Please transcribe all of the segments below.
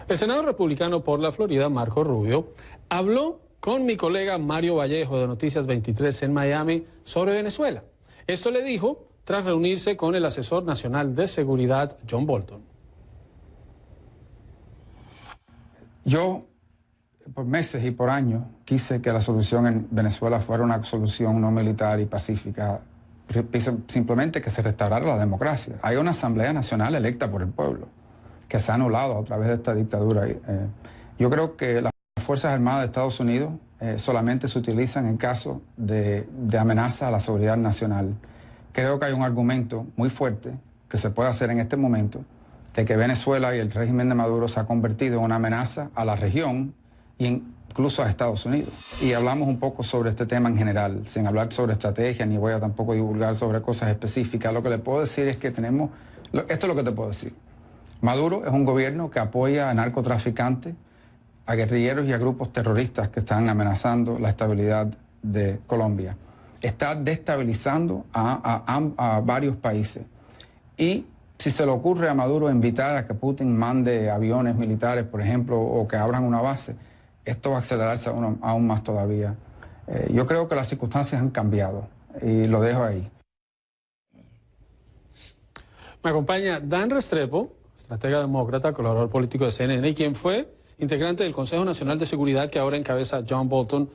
El senador republicano por la Florida, Marco Rubio, habló con mi colega Mario Vallejo de Noticias 23 en Miami sobre Venezuela. Esto le dijo tras reunirse con el asesor nacional de seguridad, John Bolton. Yo, por meses y por años, quise que la solución en Venezuela fuera una solución no militar y pacífica, simplemente que se restaurara la democracia. Hay una Asamblea Nacional electa por el pueblo, que se ha anulado a través de esta dictadura. Yo creo que las Fuerzas Armadas de Estados Unidos solamente se utilizan en caso de amenaza a la seguridad nacional. Creo que hay un argumento muy fuerte que se puede hacer en este momento de que Venezuela y el régimen de Maduro se ha convertido en una amenaza a la región e incluso a Estados Unidos. Y hablamos un poco sobre este tema en general, sin hablar sobre estrategia, ni voy a tampoco divulgar sobre cosas específicas. Lo que le puedo decir es que tenemos, esto es lo que te puedo decir. Maduro es un gobierno que apoya a narcotraficantes, a guerrilleros y a grupos terroristas que están amenazando la estabilidad de Colombia. Está destabilizando a varios países. Y si se le ocurre a Maduro invitar a que Putin mande aviones militares, por ejemplo, o que abran una base, esto va a acelerarse aún más todavía. Yo creo que las circunstancias han cambiado y lo dejo ahí. Me acompaña Dan Restrepo, estratega demócrata, colaborador político de CNN, y quien fue integrante del Consejo Nacional de Seguridad que ahora encabeza John Bolton.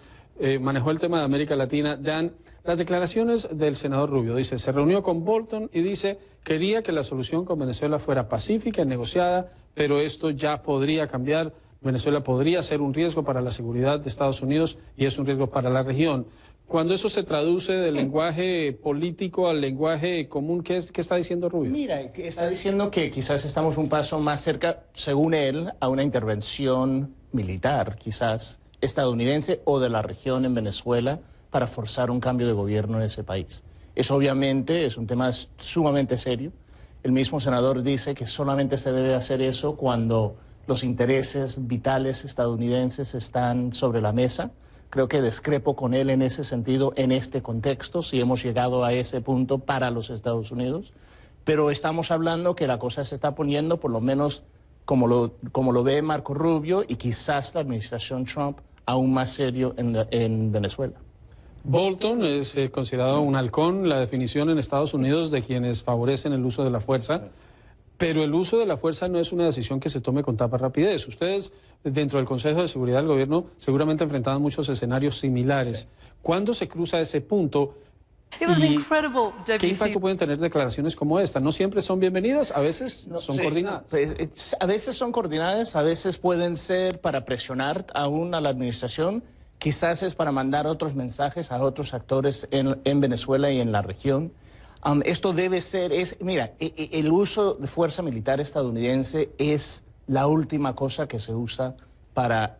Manejó el tema de América Latina. Dan, las declaraciones del senador Rubio, dice, se reunió con Bolton y dice, quería que la solución con Venezuela fuera pacífica y negociada, pero esto ya podría cambiar. Venezuela podría ser un riesgo para la seguridad de Estados Unidos y es un riesgo para la región. Cuando eso se traduce del lenguaje político al lenguaje común, ¿qué está diciendo Rubio? Mira, está diciendo que quizás estamos un paso más cerca, según él, a una intervención militar, quizás estadounidense o de la región en Venezuela para forzar un cambio de gobierno en ese país. Eso obviamente es un tema sumamente serio. El mismo senador dice que solamente se debe hacer eso cuando los intereses vitales estadounidenses están sobre la mesa. Creo que discrepo con él en ese sentido, en este contexto, si hemos llegado a ese punto para los Estados Unidos. Pero estamos hablando que la cosa se está poniendo, por lo menos como lo ve Marco Rubio y quizás la administración Trump, aún más serio en Venezuela. Bolton es considerado un halcón, la definición en Estados Unidos de quienes favorecen el uso de la fuerza. Sí. Pero el uso de la fuerza no es una decisión que se tome con tanta rapidez. Ustedes, dentro del Consejo de Seguridad del Gobierno, seguramente enfrentaban muchos escenarios similares. Sí. ¿Cuándo se cruza ese punto? ¿Y qué impacto pueden tener declaraciones como esta? ¿No siempre son bienvenidas? ¿A veces son coordinadas? A veces son coordinadas, a veces pueden ser para presionar aún a la administración. Quizás es para mandar otros mensajes a otros actores en Venezuela y en la región. Esto debe ser, mira, el uso de fuerza militar estadounidense es la última cosa que se usa para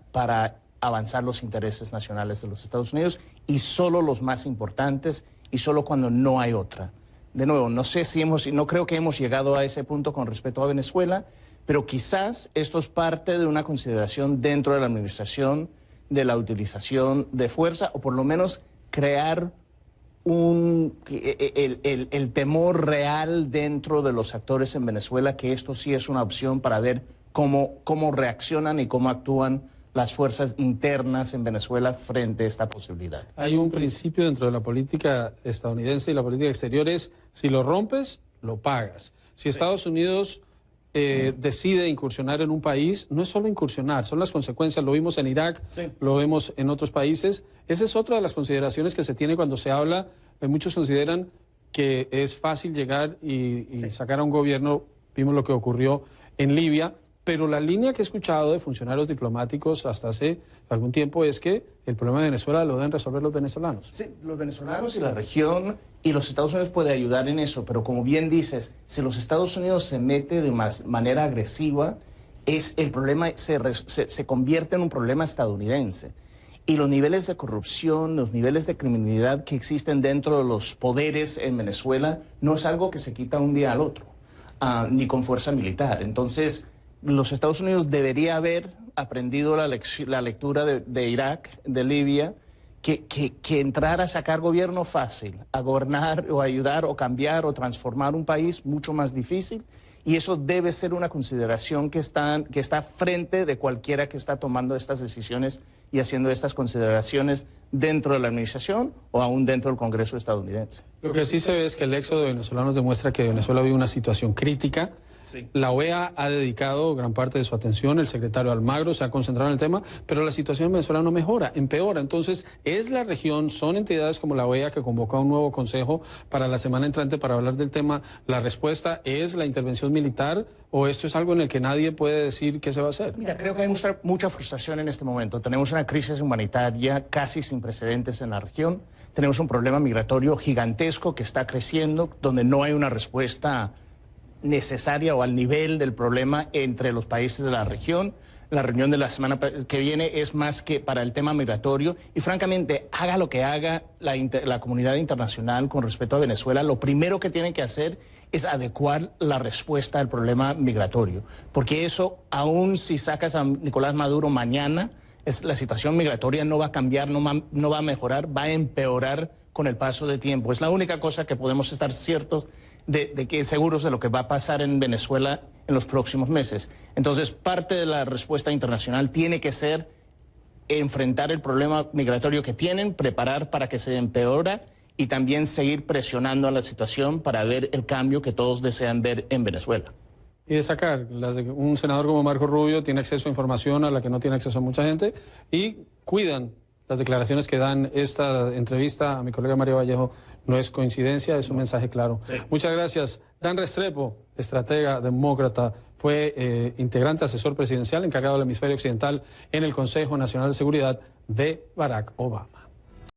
avanzar los intereses nacionales de los Estados Unidos y solo los más importantes y solo cuando no hay otra. De nuevo, no creo que hemos llegado a ese punto con respecto a Venezuela, pero quizás esto es parte de una consideración dentro de la administración de la utilización de fuerza o por lo menos crear el temor real dentro de los actores en Venezuela, que esto sí es una opción para ver cómo reaccionan y cómo actúan las fuerzas internas en Venezuela frente a esta posibilidad. Hay un principio dentro de la política estadounidense y la política exterior es, si lo rompes, lo pagas. Si Estados Unidos decide incursionar en un país, no es solo incursionar, son las consecuencias. Lo vimos en Irak, sí. Lo vemos en otros países. Esa es otra de las consideraciones que se tiene cuando se habla. Muchos consideran que es fácil llegar y sí. Sacar a un gobierno. Vimos lo que ocurrió en Libia. Pero la línea que he escuchado de funcionarios diplomáticos hasta hace algún tiempo es que el problema de Venezuela lo deben resolver los venezolanos. Sí, los venezolanos y la región y los Estados Unidos pueden ayudar en eso, pero como bien dices, si los Estados Unidos se mete de manera agresiva, el problema se convierte en un problema estadounidense. Y los niveles de corrupción, los niveles de criminalidad que existen dentro de los poderes en Venezuela no es algo que se quita un día al otro, ni con fuerza militar. Entonces, los Estados Unidos debería haber aprendido la lectura de Irak, de Libia, que entrar a sacar gobierno fácil, a gobernar o ayudar o cambiar o transformar un país mucho más difícil Y eso debe ser una consideración que está frente de cualquiera que está tomando estas decisiones y haciendo estas consideraciones dentro de la administración o aún dentro del Congreso estadounidense. Lo que sí se ve es que el éxodo de venezolanos demuestra que Venezuela vive una situación crítica. Sí. La OEA ha dedicado gran parte de su atención, el secretario Almagro se ha concentrado en el tema, pero la situación en Venezuela no mejora, empeora. Entonces, es la región, son entidades como la OEA que convoca un nuevo consejo para la semana entrante para hablar del tema. ¿La respuesta es la intervención militar o esto es algo en el que nadie puede decir qué se va a hacer? Mira, creo que hay mucha frustración en este momento. Tenemos una crisis humanitaria casi sin precedentes en la región. Tenemos un problema migratorio gigantesco que está creciendo, donde no hay una respuesta necesaria o al nivel del problema entre los países de la región. La reunión de la semana que viene es más que para el tema migratorio y francamente, haga lo que haga la comunidad internacional con respecto a Venezuela, lo primero que tienen que hacer es adecuar la respuesta al problema migratorio, porque eso, aún si sacas a Nicolás Maduro mañana, la situación migratoria no va a cambiar, no va a mejorar, va a empeorar con el paso de tiempo. Es la única cosa que podemos estar ciertos de que seguros de lo que va a pasar en Venezuela en los próximos meses. Entonces, parte de la respuesta internacional tiene que ser enfrentar el problema migratorio que tienen, preparar para que se empeora y también seguir presionando a la situación para ver el cambio que todos desean ver en Venezuela. Y destacar, un senador como Marco Rubio tiene acceso a información a la que no tiene acceso mucha gente y cuidan las declaraciones que dan. Esta entrevista a mi colega Mario Vallejo no es coincidencia, es un mensaje claro. Sí. Muchas gracias. Dan Restrepo, estratega demócrata, fue integrante, asesor presidencial encargado del hemisferio occidental en el Consejo Nacional de Seguridad de Barack Obama.